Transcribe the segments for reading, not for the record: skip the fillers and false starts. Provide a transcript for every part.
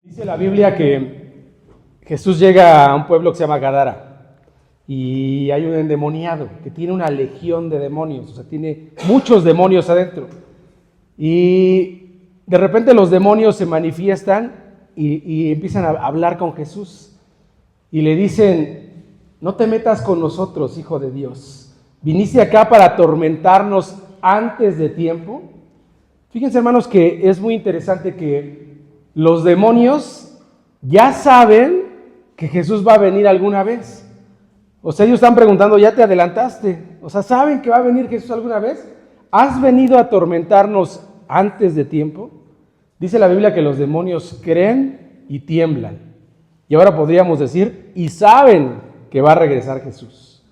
Dice la Biblia que Jesús llega a un pueblo que se llama Gadara y hay un endemoniado que tiene una legión de demonios, o sea, tiene muchos demonios adentro. Y de repente los demonios se manifiestan y empiezan a hablar con Jesús y le dicen: no te metas con nosotros, hijo de Dios, viniste acá para atormentarnos antes de tiempo. Fíjense, hermanos, que es muy interesante que los demonios ya saben que Jesús va a venir alguna vez. O sea, ellos están preguntando: ¿ya te adelantaste? O sea, ¿saben que va a venir Jesús alguna vez? ¿Has venido a atormentarnos antes de tiempo? Dice la Biblia que los demonios creen y tiemblan. Y ahora podríamos decir, y saben que va a regresar Jesús.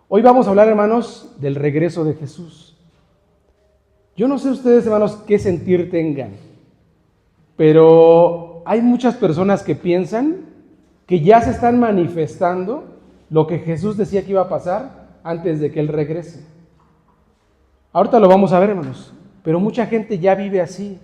Hoy vamos a hablar, hermanos, del regreso de Jesús. Yo no sé ustedes, hermanos, qué sentir tengan, pero hay muchas personas que piensan que ya se están manifestando lo que Jesús decía que iba a pasar antes de que Él regrese. Ahorita lo vamos a ver, hermanos, pero mucha gente ya vive así.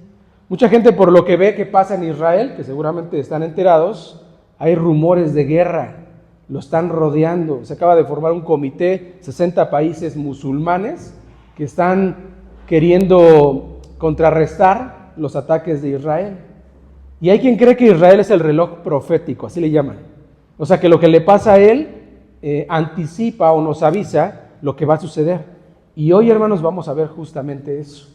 Mucha gente, por lo que ve que pasa en Israel, que seguramente están enterados, hay rumores de guerra, lo están rodeando. Se acaba de formar un comité, 60 países musulmanes, que están queriendo contrarrestar los ataques de Israel. Y hay quien cree que Israel es el reloj profético, así le llaman. O sea, que lo que le pasa a él anticipa o nos avisa lo que va a suceder. Y hoy, hermanos, vamos a ver justamente eso.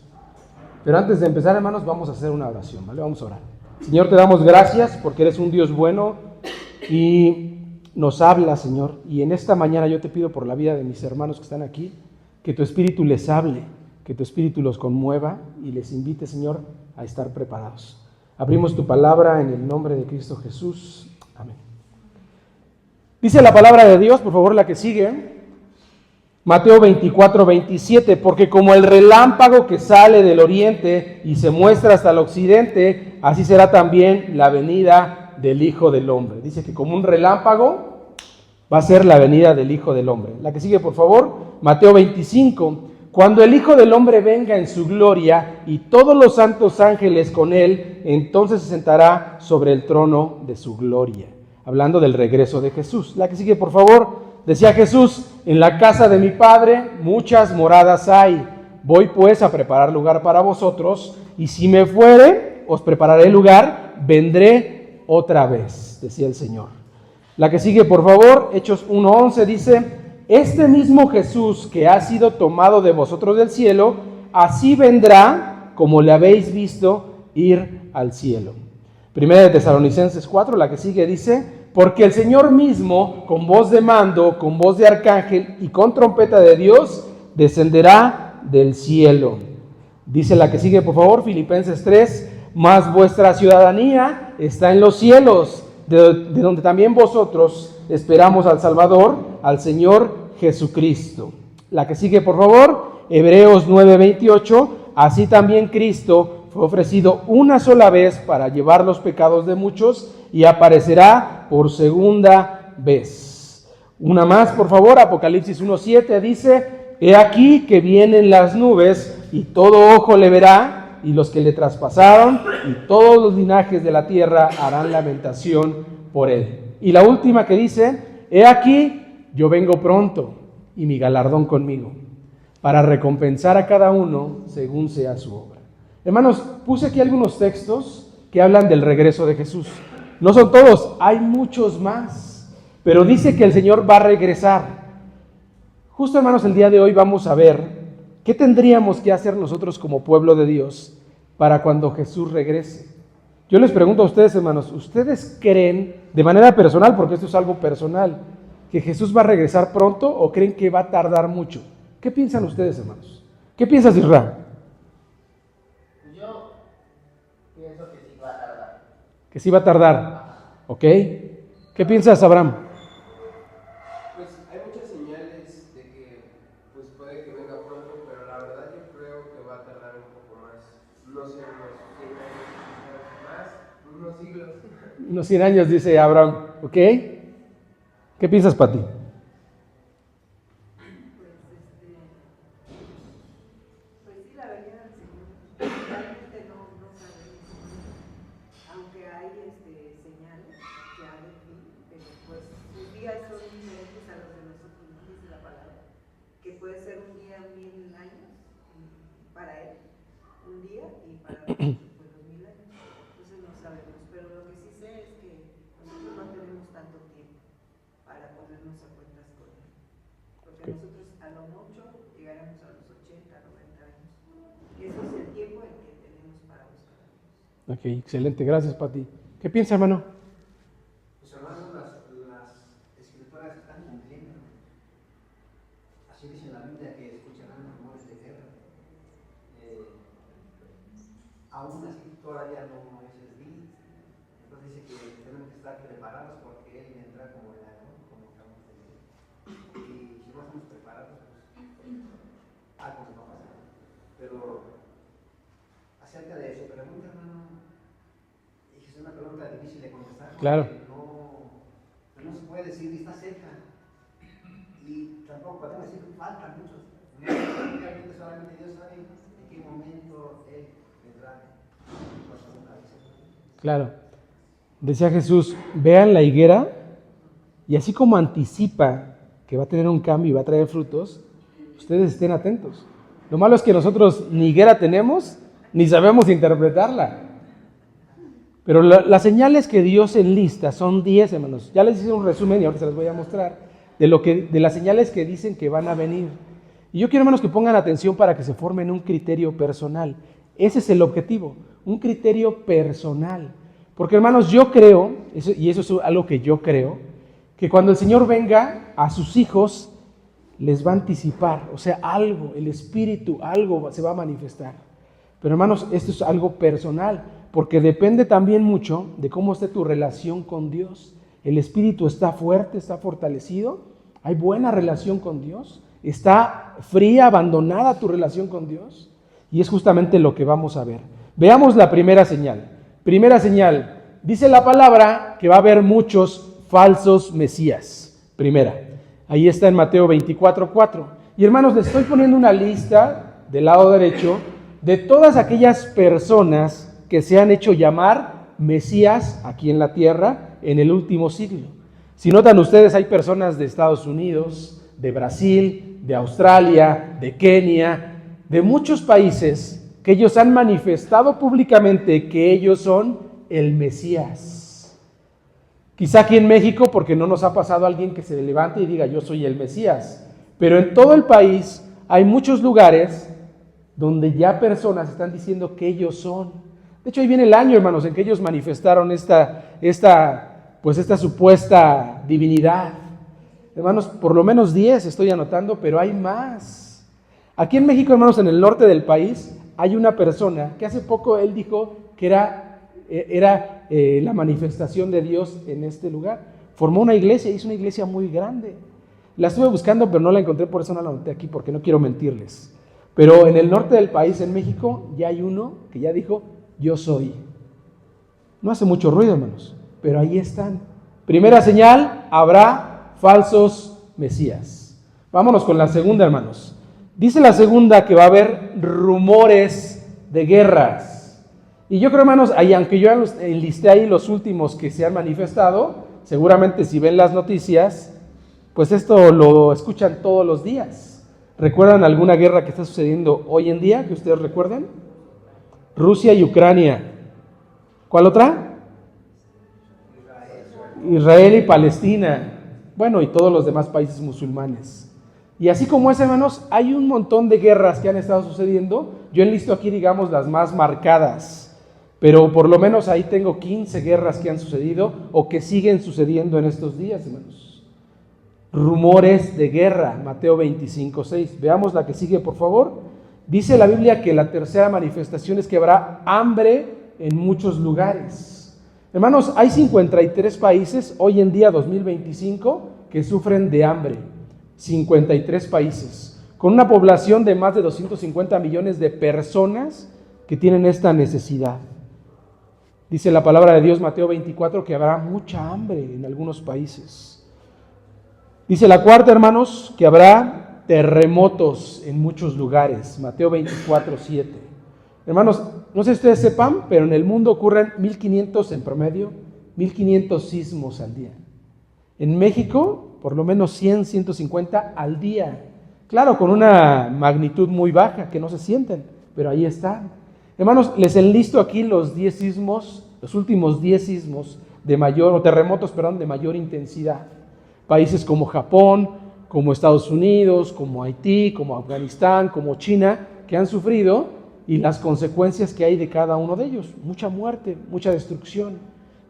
Pero antes de empezar, hermanos, vamos a hacer una oración, ¿vale? Vamos a orar. Señor, te damos gracias porque eres un Dios bueno y nos hablas, Señor. Y en esta mañana yo te pido por la vida de mis hermanos que están aquí, que tu Espíritu les hable, que tu Espíritu los conmueva y les invite, Señor, a estar preparados. Abrimos tu palabra en el nombre de Cristo Jesús. Amén. Dice la palabra de Dios, por favor, la que sigue. Mateo 24:27, porque como el relámpago que sale del oriente y se muestra hasta el occidente, así será también la venida del Hijo del Hombre. Dice que como un relámpago va a ser la venida del Hijo del Hombre. La que sigue, por favor, Mateo 25, cuando el Hijo del Hombre venga en su gloria y todos los santos ángeles con él, entonces se sentará sobre el trono de su gloria. Hablando del regreso de Jesús. La que sigue, por favor. Decía Jesús: en la casa de mi Padre muchas moradas hay. Voy pues a preparar lugar para vosotros, y si me fuere, os prepararé lugar, vendré otra vez, decía el Señor. La que sigue, por favor, Hechos 1:11 dice: este mismo Jesús que ha sido tomado de vosotros del cielo, así vendrá como le habéis visto ir al cielo. Primera de Tesalonicenses 4, la que sigue, dice: porque el Señor mismo, con voz de mando, con voz de arcángel y con trompeta de Dios, descenderá del cielo. Dice la que sigue, por favor, Filipenses 3, mas vuestra ciudadanía está en los cielos, de donde también vosotros esperamos al Salvador, al Señor Jesucristo. La que sigue, por favor, Hebreos 9:28, así también Cristo fue ofrecido una sola vez para llevar los pecados de muchos y aparecerá por segunda vez. Una más, por favor, Apocalipsis 1:7 dice: he aquí que vienen las nubes y todo ojo le verá, y los que le traspasaron y todos los linajes de la tierra harán lamentación por él. Y la última que dice: he aquí yo vengo pronto y mi galardón conmigo, para recompensar a cada uno según sea su obra. Hermanos, puse aquí algunos textos que hablan del regreso de Jesús. No son todos, hay muchos más, pero dice que el Señor va a regresar. Justo, hermanos, el día de hoy vamos a ver qué tendríamos que hacer nosotros como pueblo de Dios para cuando Jesús regrese. Yo les pregunto a ustedes, hermanos, ¿ustedes creen de manera personal, porque esto es algo personal, que Jesús va a regresar pronto o creen que va a tardar mucho? ¿Qué piensan ustedes, hermanos? ¿Qué piensas, Israel? Yo pienso que sí va a tardar. Que sí va a tardar, ¿ok? ¿Qué piensas, Abraham? Pues hay muchas señales de que pues puede que venga pronto, pero la verdad yo creo que va a tardar un poco más. No sé, unos 100 años, más, unos siglos. Unos 100 años, dice Abraham, ¿ok? ¿Qué piensas, Pati? Pues sí, la venida del Señor. Realmente no sabemos. Aunque hay un día y para otros pues los 1000 años. Entonces no sabemos, pero lo que sí sé es que nosotros no tenemos tanto tiempo para ponernos a cuentas con él. Porque nosotros a lo mucho llegaremos a los 80, 90 años. Ese es el tiempo en que tenemos para buscar a Dios. Ok, excelente, gracias Pati. ¿Qué piensa, hermano? Pues hermanos, las escrituras están cumpliendo. Así dice la Biblia que escucharán rumores de guerra. Aún así todavía no es el día. Entonces dice que tenemos que estar preparados porque Él vendrá como el ladrón, como acabamos de decir. Y si no estamos preparados, pues algo nos va a pasar. Pero acerca de eso, pregunta, hermano, y es una pregunta difícil de contestar. Claro. No se puede decir está cerca. Y tampoco podemos decir faltan muchos. Realmente solamente Dios sabe en qué momento Él vendrá. Claro. Decía Jesús, vean la higuera y así como anticipa que va a tener un cambio y va a traer frutos, ustedes estén atentos. Lo malo es que nosotros ni higuera tenemos, ni sabemos interpretarla. Pero las señales que Dios enlista son 10, hermanos. Ya les hice un resumen y ahora se las voy a mostrar de las señales que dicen que van a venir. Y yo quiero, hermanos, que pongan atención para que se formen un criterio personal. Ese es el objetivo, un criterio personal. Porque, hermanos, yo creo, y eso es algo que yo creo, que cuando el Señor venga a sus hijos, les va a anticipar, o sea, algo, el Espíritu, algo se va a manifestar. Pero, hermanos, esto es algo personal, porque depende también mucho de cómo esté tu relación con Dios. El Espíritu está fuerte, está fortalecido, hay buena relación con Dios, está fría, abandonada tu relación con Dios, y es justamente lo que vamos a ver. Veamos la primera señal. Primera señal, dice la palabra que va a haber muchos falsos mesías. Primera, ahí está en Mateo 24:4. Y hermanos, les estoy poniendo una lista del lado derecho de todas aquellas personas que se han hecho llamar Mesías aquí en la tierra en el último siglo. Si notan ustedes, hay personas de Estados Unidos, de Brasil, de Australia, de Kenia, de muchos países que ellos han manifestado públicamente que ellos son el Mesías. Quizá aquí en México, porque no nos ha pasado alguien que se levante y diga yo soy el Mesías, pero en todo el país hay muchos lugares donde ya personas están diciendo que ellos son. De hecho, ahí viene el año, hermanos, en que ellos manifestaron esta supuesta divinidad. Hermanos, por lo menos 10 estoy anotando, pero hay más. Aquí en México, hermanos, en el norte del país, hay una persona que hace poco él dijo que era la manifestación de Dios en este lugar. Formó una iglesia, hizo una iglesia muy grande. La estuve buscando, pero no la encontré, por eso no la anoté aquí, porque no quiero mentirles. Pero en el norte del país, en México, ya hay uno que ya dijo, yo soy. No hace mucho ruido, hermanos, pero ahí están. Primera señal, habrá falsos mesías. Vámonos con la segunda, hermanos. Dice la segunda que va a haber rumores de guerras. Y yo creo, hermanos, ahí, aunque yo enlisté ahí los últimos que se han manifestado, seguramente si ven las noticias, pues esto lo escuchan todos los días. ¿Recuerdan alguna guerra que está sucediendo hoy en día, que ustedes recuerden? Rusia y Ucrania. ¿Cuál otra? Israel y Palestina. Bueno, y todos los demás países musulmanes. Y así como es, hermanos, hay un montón de guerras que han estado sucediendo. Yo enlisto aquí, digamos, las más marcadas. Pero por lo menos ahí tengo 15 guerras que han sucedido o que siguen sucediendo en estos días, hermanos. Rumores de guerra, Mateo 25:6. Veamos la que sigue, por favor. Dice la Biblia que la tercera manifestación es que habrá hambre en muchos lugares. Hermanos, hay 53 países hoy en día, 2025, que sufren de hambre. 53 países, con una población de más de 250 millones de personas que tienen esta necesidad. Dice la palabra de Dios, Mateo 24, que habrá mucha hambre en algunos países. Dice la cuarta, hermanos, que habrá terremotos en muchos lugares. Mateo 24:7. Hermanos, no sé si ustedes sepan, pero en el mundo ocurren 1500 en promedio, 1500 sismos al día. En México, por lo menos 100, 150 al día. Claro, con una magnitud muy baja, que no se sienten, pero ahí están. Hermanos, les enlisto aquí los 10 sismos, los últimos 10 sismos de mayor, o terremotos, perdón, de mayor intensidad. Países como Japón, como Estados Unidos, como Haití, como Afganistán, como China, que han sufrido, y las consecuencias que hay de cada uno de ellos. Mucha muerte, mucha destrucción.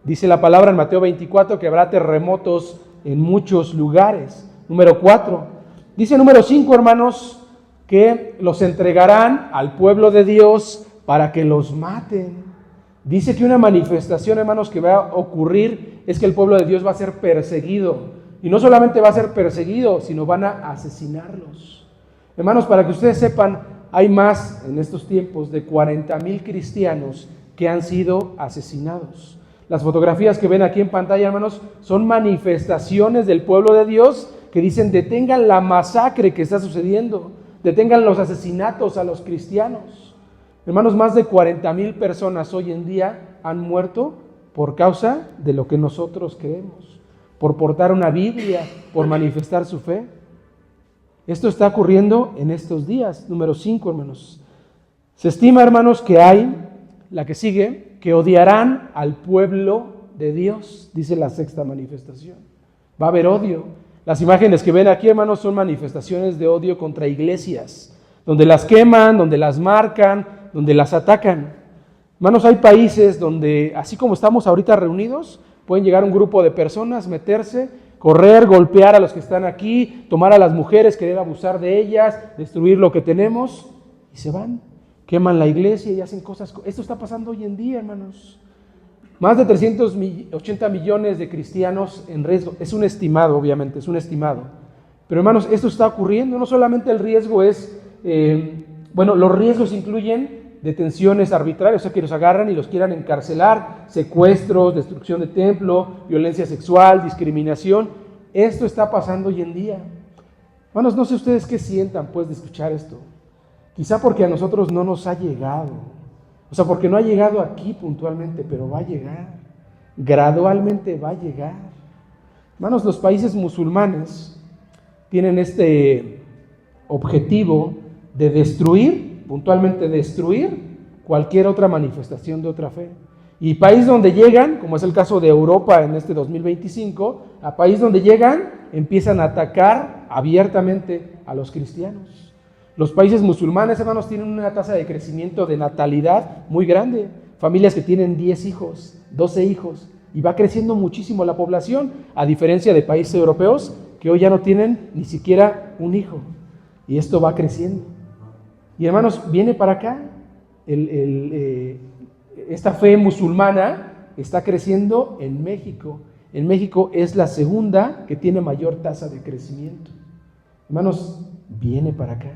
Dice la palabra en Mateo 24 que habrá terremotos en muchos lugares. Número 4. Dice número 5, hermanos, que los entregarán al pueblo de Dios para que los maten. Dice que una manifestación, hermanos, que va a ocurrir es que el pueblo de Dios va a ser perseguido. Y no solamente va a ser perseguido, sino van a asesinarlos. Hermanos, para que ustedes sepan, hay más en estos tiempos de 40,000 cristianos que han sido asesinados. Las fotografías que ven aquí en pantalla, hermanos, son manifestaciones del pueblo de Dios que dicen: detengan la masacre que está sucediendo, detengan los asesinatos a los cristianos. Hermanos, más de 40,000 personas hoy en día han muerto por causa de lo que nosotros creemos, por portar una Biblia, por manifestar su fe. Esto está ocurriendo en estos días. Número 5, hermanos. Se estima, hermanos, que hay, la que sigue, que odiarán al pueblo de Dios, dice la sexta manifestación. Va a haber odio. Las imágenes que ven aquí, hermanos, son manifestaciones de odio contra iglesias, donde las queman, donde las marcan, donde las atacan. Hermanos, hay países donde, así como estamos ahorita reunidos, pueden llegar un grupo de personas, meterse, correr, golpear a los que están aquí, tomar a las mujeres, querer abusar de ellas, destruir lo que tenemos, y se van, queman la iglesia y hacen cosas. Esto está pasando hoy en día, hermanos. Más de 380 millones de cristianos en riesgo. Es un estimado, obviamente, es un estimado. Pero, hermanos, esto está ocurriendo. No solamente el riesgo es, los riesgos incluyen detenciones arbitrarias, o sea, que los agarran y los quieran encarcelar, secuestros, destrucción de templo, violencia sexual, discriminación. Esto está pasando hoy en día. Hermanos, no sé ustedes qué sientan, pues, de escuchar esto. Quizá porque a nosotros no nos ha llegado. O sea, porque no ha llegado aquí puntualmente, pero va a llegar. Gradualmente va a llegar. Hermanos, los países musulmanes tienen este objetivo de destruir, puntualmente destruir, cualquier otra manifestación de otra fe. Y país donde llegan, como es el caso de Europa en este 2025, a país donde llegan, empiezan a atacar abiertamente a los cristianos. Los países musulmanes, hermanos, tienen una tasa de crecimiento de natalidad muy grande. Familias que tienen 10 hijos, 12 hijos, y va creciendo muchísimo la población, a diferencia de países europeos que hoy ya no tienen ni siquiera un hijo. Y esto va creciendo. Y, hermanos, viene para acá. Esta fe musulmana está creciendo en México. En México es la segunda que tiene mayor tasa de crecimiento. Hermanos, viene para acá.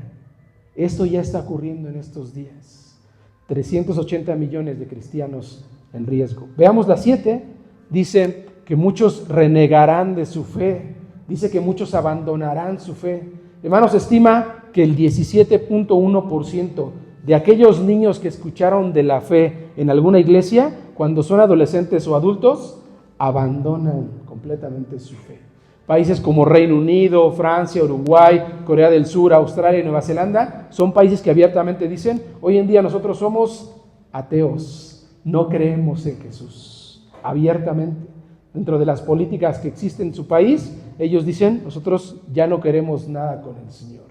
Esto ya está ocurriendo en estos días. 380 millones de cristianos en riesgo. Veamos la 7. Dice que muchos renegarán de su fe. Dice que muchos abandonarán su fe. Hermanos, se estima que el 17.1% de aquellos niños que escucharon de la fe en alguna iglesia, cuando son adolescentes o adultos, abandonan completamente su fe. Países como Reino Unido, Francia, Uruguay, Corea del Sur, Australia y Nueva Zelanda son países que abiertamente dicen: hoy en día nosotros somos ateos, no creemos en Jesús. Abiertamente, dentro de las políticas que existen en su país, ellos dicen: nosotros ya no queremos nada con el Señor.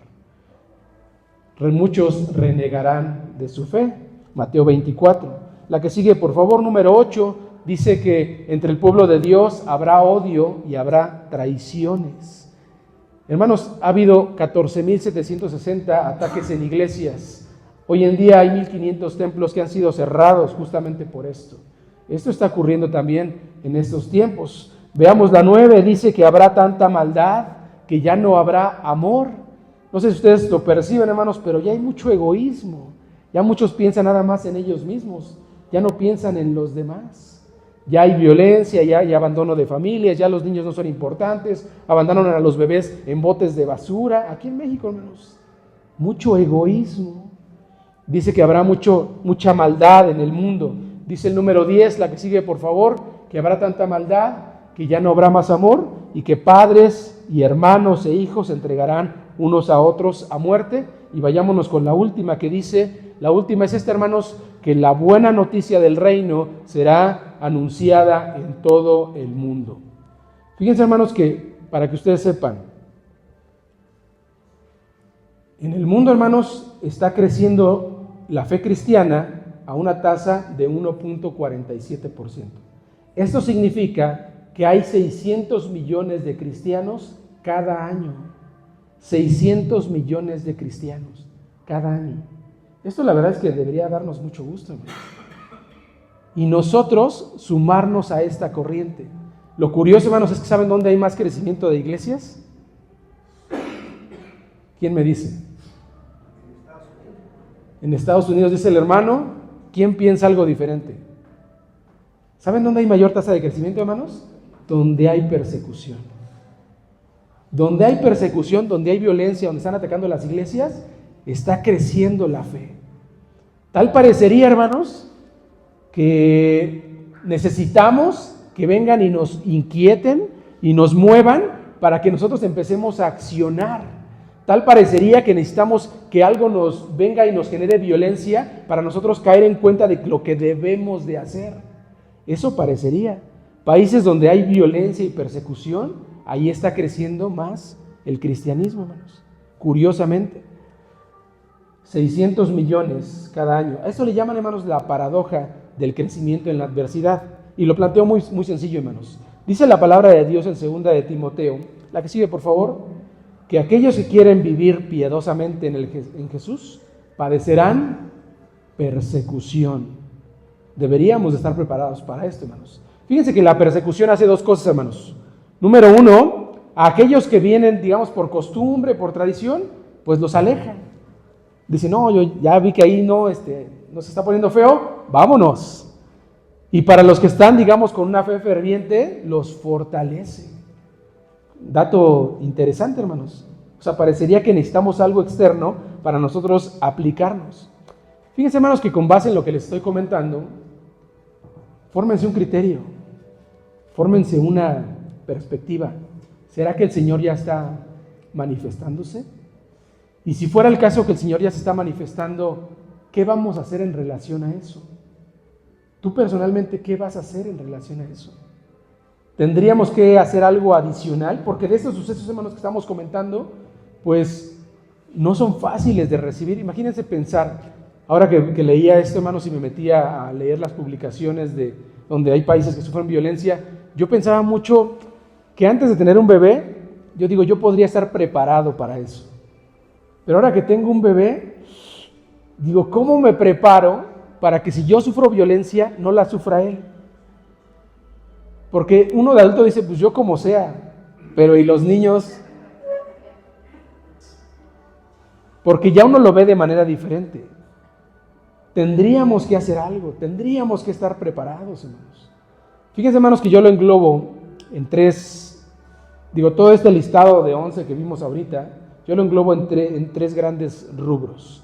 Muchos renegarán de su fe. Mateo 24. La que sigue, por favor, número 8. Dice que entre el pueblo de Dios habrá odio y habrá traiciones. Hermanos, ha habido 14,760 ataques en iglesias. Hoy en día hay 1,500 templos que han sido cerrados justamente por esto. Esto está ocurriendo también en estos tiempos. Veamos la 9, dice que habrá tanta maldad que ya no habrá amor. No sé si ustedes lo perciben, hermanos, pero ya hay mucho egoísmo. Ya muchos piensan nada más en ellos mismos, ya no piensan en los demás. Ya hay violencia, ya hay abandono de familias, ya los niños no son importantes, abandonan a los bebés en botes de basura. Aquí en México, hermanos, mucho egoísmo. Dice que habrá mucha maldad en el mundo. Dice el número 10, la que sigue, por favor, que habrá tanta maldad que ya no habrá más amor y que padres y hermanos e hijos se entregarán unos a otros a muerte. Y vayámonos con la última que dice: La última es esta, hermanos, que la buena noticia del reino será anunciada en todo el mundo. Fíjense, hermanos, que para que ustedes sepan, en el mundo, hermanos, está creciendo la fe cristiana a una tasa de 1.47%. Esto significa que hay 600 millones de cristianos cada año. 600 millones de cristianos cada año. Esto la verdad es que debería darnos mucho gusto, hermanos. Y nosotros sumarnos a esta corriente. Lo curioso, hermanos, es que ¿saben dónde hay más crecimiento de iglesias? ¿Quién me dice? En Estados Unidos, dice el hermano. ¿Quién piensa algo diferente? ¿Saben dónde hay mayor tasa de crecimiento, hermanos? Donde hay persecución. Donde hay persecución, donde hay violencia, donde están atacando las iglesias, está creciendo la fe. Tal parecería, hermanos, que necesitamos que vengan y nos inquieten y nos muevan para que nosotros empecemos a accionar. Tal parecería que necesitamos que algo nos venga y nos genere violencia para nosotros caer en cuenta de lo que debemos de hacer. Eso parecería. Países donde hay violencia y persecución, ahí está creciendo más el cristianismo, hermanos. Curiosamente, 600 millones cada año. A eso le llaman, hermanos, la paradoja del crecimiento en la adversidad. Y lo planteo muy, muy sencillo, hermanos. Dice la palabra de Dios en 2 de Timoteo, la que sigue, por favor, que aquellos que quieren vivir piadosamente en Jesús padecerán persecución. Deberíamos de estar preparados para esto, hermanos. Fíjense que la persecución hace dos cosas, hermanos. Número uno, a aquellos que vienen, digamos, por costumbre, por tradición, pues los alejan. Dicen, no, yo ya vi que ahí no se está poniendo feo, vámonos. Y para los que están, digamos, con una fe ferviente, los fortalece. Dato interesante, hermanos. O sea, parecería que necesitamos algo externo para nosotros aplicarnos. Fíjense, hermanos, que con base en lo que les estoy comentando, fórmense un criterio, fórmense una perspectiva. ¿Será que el Señor ya está manifestándose? Y si fuera el caso que el Señor ya se está manifestando, ¿qué vamos a hacer en relación a eso? Tú personalmente, ¿qué vas a hacer en relación a eso? ¿Tendríamos que hacer algo adicional? Porque de estos sucesos, hermanos, que estamos comentando, pues no son fáciles de recibir. Imagínense pensar, ahora que leía esto, hermanos, y me metía a leer las publicaciones de donde hay países que sufren violencia, yo pensaba mucho que antes de tener un bebé, yo digo, yo podría estar preparado para eso. Pero ahora que tengo un bebé, digo, ¿cómo me preparo para que si yo sufro violencia, no la sufra él? Porque uno de adulto dice, pues yo como sea, pero ¿y los niños? Porque ya uno lo ve de manera diferente. Tendríamos que hacer algo, tendríamos que estar preparados, hermanos. Fíjense, hermanos, que yo lo englobo en todo este listado de 11 que vimos ahorita, yo lo englobo en tres grandes rubros.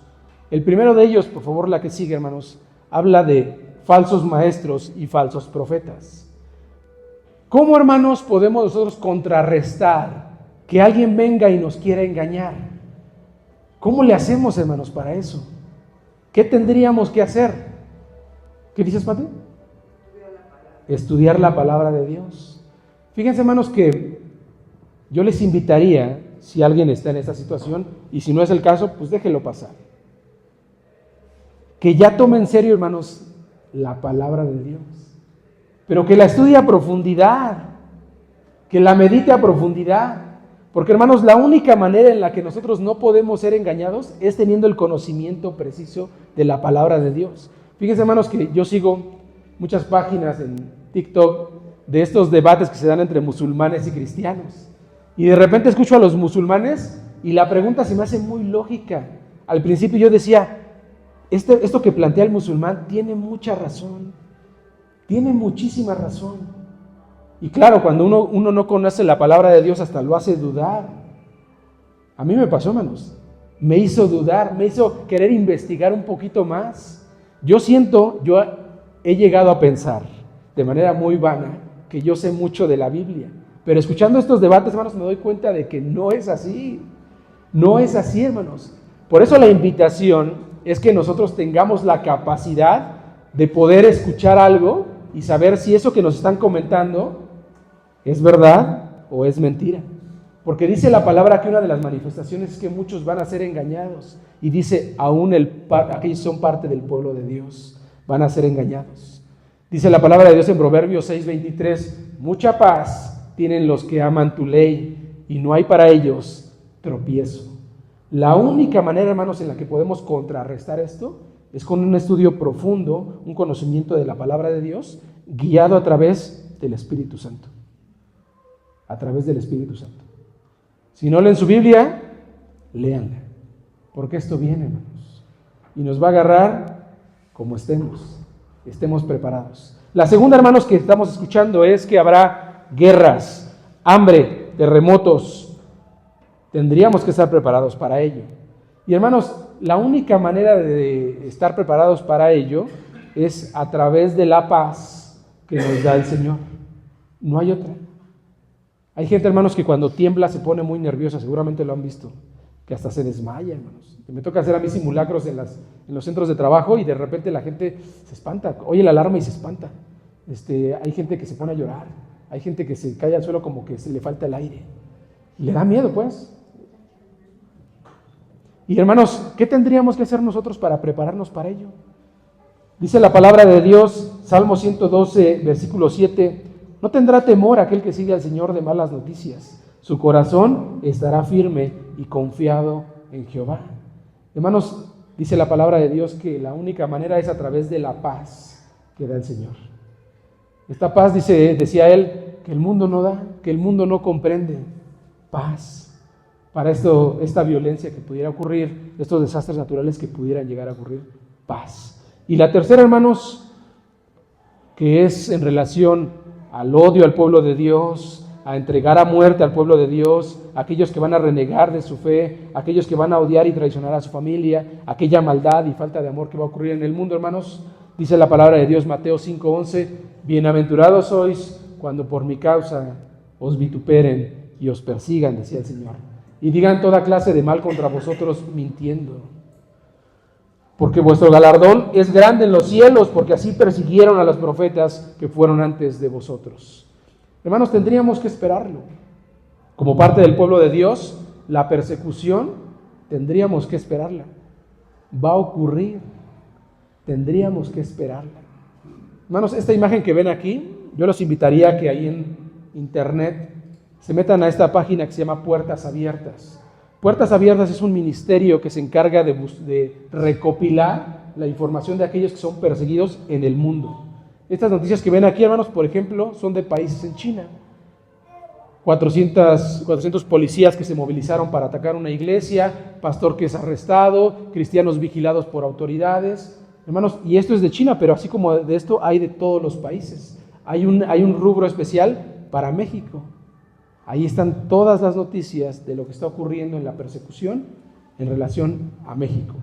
El primero de ellos, por favor, la que sigue, hermanos, habla de falsos maestros y falsos profetas. ¿Cómo, hermanos, podemos nosotros contrarrestar que alguien venga y nos quiera engañar? ¿Cómo le hacemos, hermanos, para eso? ¿Qué tendríamos que hacer? ¿Qué dices, Pati? Estudiar la palabra de Dios. Fíjense, hermanos, que yo les invitaría, si alguien está en esta situación, y si no es el caso, pues déjelo pasar. Que ya tome en serio, hermanos, la palabra de Dios. Pero que la estudie a profundidad, que la medite a profundidad. Porque, hermanos, la única manera en la que nosotros no podemos ser engañados es teniendo el conocimiento preciso de la palabra de Dios. Fíjense, hermanos, que yo sigo muchas páginas en TikTok de estos debates que se dan entre musulmanes y cristianos. Y de repente escucho a los musulmanes y la pregunta se me hace muy lógica. Al principio yo decía, esto que plantea el musulmán tiene mucha razón, tiene muchísima razón. Y claro, cuando uno no conoce la palabra de Dios, hasta lo hace dudar. A mí me pasó, hermanos. Me hizo dudar, me hizo querer investigar un poquito más. Yo he llegado a pensar, de manera muy vana, que yo sé mucho de la Biblia. Pero escuchando estos debates, hermanos, me doy cuenta de que no es así. No es así, hermanos. Por eso la invitación es que nosotros tengamos la capacidad de poder escuchar algo y saber si eso que nos están comentando es verdad o es mentira. Porque dice la palabra que una de las manifestaciones es que muchos van a ser engañados. Y dice, aún aquellos son parte del pueblo de Dios, van a ser engañados. Dice la palabra de Dios en Proverbios 6:23, mucha paz tienen los que aman tu ley y no hay para ellos tropiezo. La única manera, hermanos, en la que podemos contrarrestar esto es con un estudio profundo, un conocimiento de la palabra de Dios, guiado a través del Espíritu Santo. A través del Espíritu Santo. Si no leen su Biblia, léanla. Porque esto viene, hermanos. Y nos va a agarrar como estemos preparados. La segunda, hermanos, que estamos escuchando es que habrá guerras, hambre, terremotos. Tendríamos que estar preparados para ello. Y hermanos, la única manera de estar preparados para ello es a través de la paz que nos da el Señor. No hay otra. Hay gente, hermanos, que cuando tiembla se pone muy nerviosa, seguramente lo han visto, que hasta se desmaya, hermanos. Me toca hacer a mí simulacros en los centros de trabajo y de repente la gente se espanta, oye la alarma y se espanta. Hay gente que se pone a llorar, hay gente que se cae al suelo como que se le falta el aire. Y le da miedo, pues. Y hermanos, ¿qué tendríamos que hacer nosotros para prepararnos para ello? Dice la palabra de Dios, Salmo 112, versículo 7, no tendrá temor aquel que sigue al Señor de malas noticias. Su corazón estará firme y confiado en Jehová. Hermanos, dice la palabra de Dios que la única manera es a través de la paz que da el Señor. Esta paz, decía él, que el mundo no da, que el mundo no comprende. Paz. Para esta violencia que pudiera ocurrir, estos desastres naturales que pudieran llegar a ocurrir. Paz. Y la tercera, hermanos, que es en relación al odio al pueblo de Dios, a entregar a muerte al pueblo de Dios, aquellos que van a renegar de su fe, aquellos que van a odiar y traicionar a su familia, aquella maldad y falta de amor que va a ocurrir en el mundo, hermanos. Dice la palabra de Dios, Mateo 5:11, bienaventurados sois cuando por mi causa os vituperen y os persigan, decía el Señor, y digan toda clase de mal contra vosotros mintiendo. Porque vuestro galardón es grande en los cielos, porque así persiguieron a los profetas que fueron antes de vosotros. Hermanos, tendríamos que esperarlo. Como parte del pueblo de Dios, la persecución tendríamos que esperarla. Va a ocurrir. Tendríamos que esperarla. Hermanos, esta imagen que ven aquí, yo los invitaría a que ahí en internet se metan a esta página que se llama Puertas Abiertas. Puertas Abiertas es un ministerio que se encarga de recopilar la información de aquellos que son perseguidos en el mundo. Estas noticias que ven aquí, hermanos, por ejemplo, son de países en China. 400 policías que se movilizaron para atacar una iglesia, pastor que es arrestado, cristianos vigilados por autoridades. Hermanos, y esto es de China, pero así como de esto hay de todos los países. Hay un rubro especial para México. Ahí están todas las noticias de lo que está ocurriendo en la persecución en relación a México.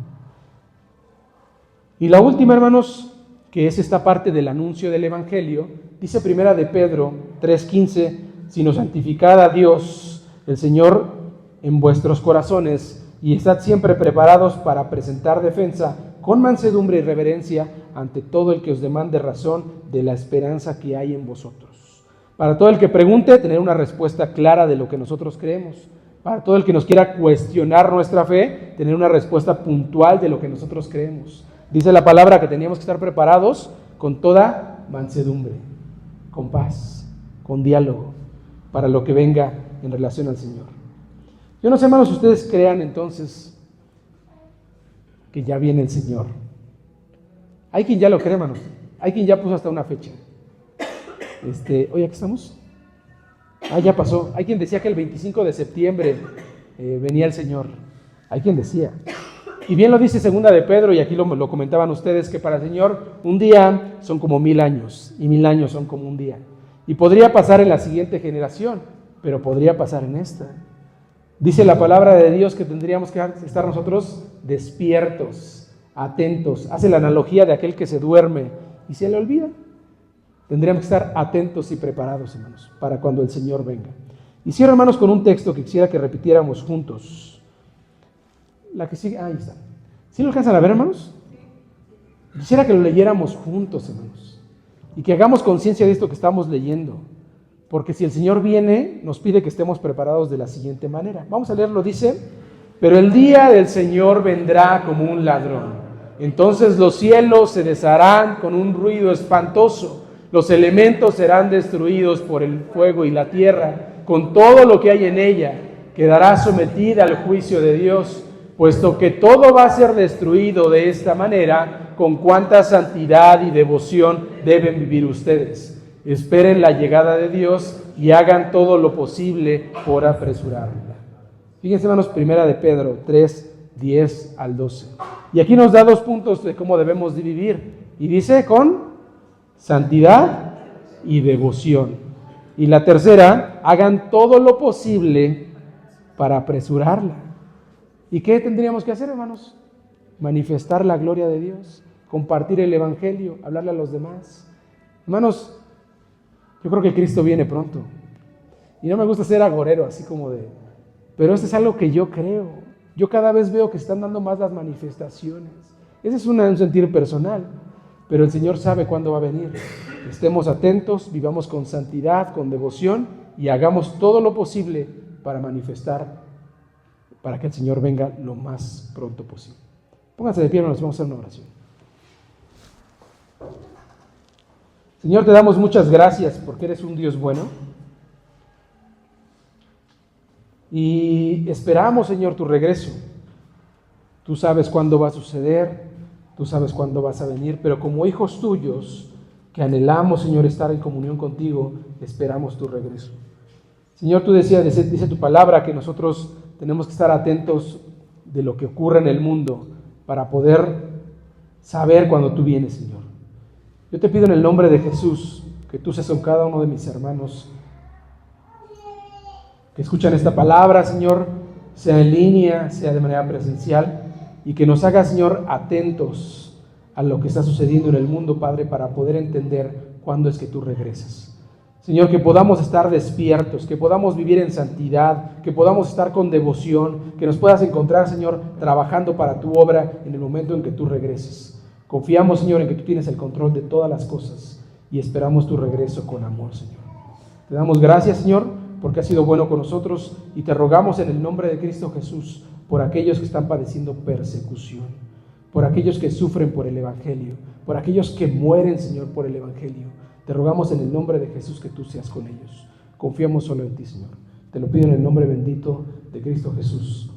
Y la última, hermanos, que es esta parte del anuncio del Evangelio, dice primera de Pedro 3:15, sino santificad a Dios, el Señor, en vuestros corazones, y estad siempre preparados para presentar defensa con mansedumbre y reverencia ante todo el que os demande razón de la esperanza que hay en vosotros. Para todo el que pregunte, tener una respuesta clara de lo que nosotros creemos. Para todo el que nos quiera cuestionar nuestra fe, tener una respuesta puntual de lo que nosotros creemos. Dice la palabra que teníamos que estar preparados con toda mansedumbre, con paz, con diálogo, para lo que venga en relación al Señor. Yo no sé, hermanos, si ustedes crean entonces que ya viene el Señor. Hay quien ya lo cree, hermanos. Hay quien ya puso hasta una fecha. Oye, ¿aquí estamos? Ya pasó. Hay quien decía que el 25 de septiembre venía el Señor. Hay quien decía. Y bien lo dice segunda de Pedro, y aquí lo comentaban ustedes, que para el Señor un día son como 1000 años, y 1000 años son como un día. Y podría pasar en la siguiente generación, pero podría pasar en esta. Dice la palabra de Dios que tendríamos que estar nosotros despiertos, atentos. Hace la analogía de aquel que se duerme y se le olvida. Tendríamos que estar atentos y preparados, hermanos, para cuando el Señor venga. Y cierro, hermanos, con un texto que quisiera que repitiéramos juntos. La que sigue, ahí está. ¿Sí lo alcanzan a ver, hermanos? Quisiera que lo leyéramos juntos, hermanos, y que hagamos conciencia de esto que estamos leyendo, porque si el Señor viene, nos pide que estemos preparados de la siguiente manera. Vamos a leerlo, dice: pero el día del Señor vendrá como un ladrón. Entonces los cielos se desharán con un ruido espantoso, los elementos serán destruidos por el fuego y la tierra, con todo lo que hay en ella, quedará sometida al juicio de Dios, puesto que todo va a ser destruido de esta manera, con cuánta santidad y devoción deben vivir ustedes. Esperen la llegada de Dios y hagan todo lo posible por apresurarla. Fíjense, hermanos, primera de Pedro 3, 10 al 12. Y aquí nos da 2 puntos de cómo debemos de vivir. Y dice con santidad y devoción. Y la tercera, hagan todo lo posible para apresurarla. ¿Y qué tendríamos que hacer, hermanos? Manifestar la gloria de Dios, compartir el evangelio, hablarle a los demás. Hermanos, yo creo que Cristo viene pronto. Y no me gusta ser agorero, así como de... Pero esto es algo que yo creo. Yo cada vez veo que están dando más las manifestaciones. Ese es un sentir personal. Pero el Señor sabe cuándo va a venir. Estemos atentos, vivamos con santidad, con devoción y hagamos todo lo posible para manifestar, para que el Señor venga lo más pronto posible. Pónganse de pie, hermanos, vamos a hacer una oración. Señor, te damos muchas gracias porque eres un Dios bueno. Y esperamos, Señor, tu regreso. Tú sabes cuándo va a suceder, tú sabes cuándo vas a venir, pero como hijos tuyos, que anhelamos, Señor, estar en comunión contigo, esperamos tu regreso. Señor, tú decías, dice tu palabra, que nosotros tenemos que estar atentos de lo que ocurre en el mundo para poder saber cuando tú vienes, Señor. Yo te pido en el nombre de Jesús que tú seas con cada uno de mis hermanos que escuchan esta palabra, Señor, sea en línea, sea de manera presencial, y que nos haga, Señor, atentos a lo que está sucediendo en el mundo, Padre, para poder entender cuándo es que tú regresas. Señor, que podamos estar despiertos, que podamos vivir en santidad, que podamos estar con devoción, que nos puedas encontrar, Señor, trabajando para tu obra en el momento en que tú regreses. Confiamos, Señor, en que tú tienes el control de todas las cosas y esperamos tu regreso con amor, Señor. Te damos gracias, Señor, porque has sido bueno con nosotros y te rogamos en el nombre de Cristo Jesús por aquellos que están padeciendo persecución, por aquellos que sufren por el Evangelio, por aquellos que mueren, Señor, por el Evangelio. Te rogamos en el nombre de Jesús que tú seas con ellos. Confiamos solo en ti, Señor. Te lo pido en el nombre bendito de Cristo Jesús.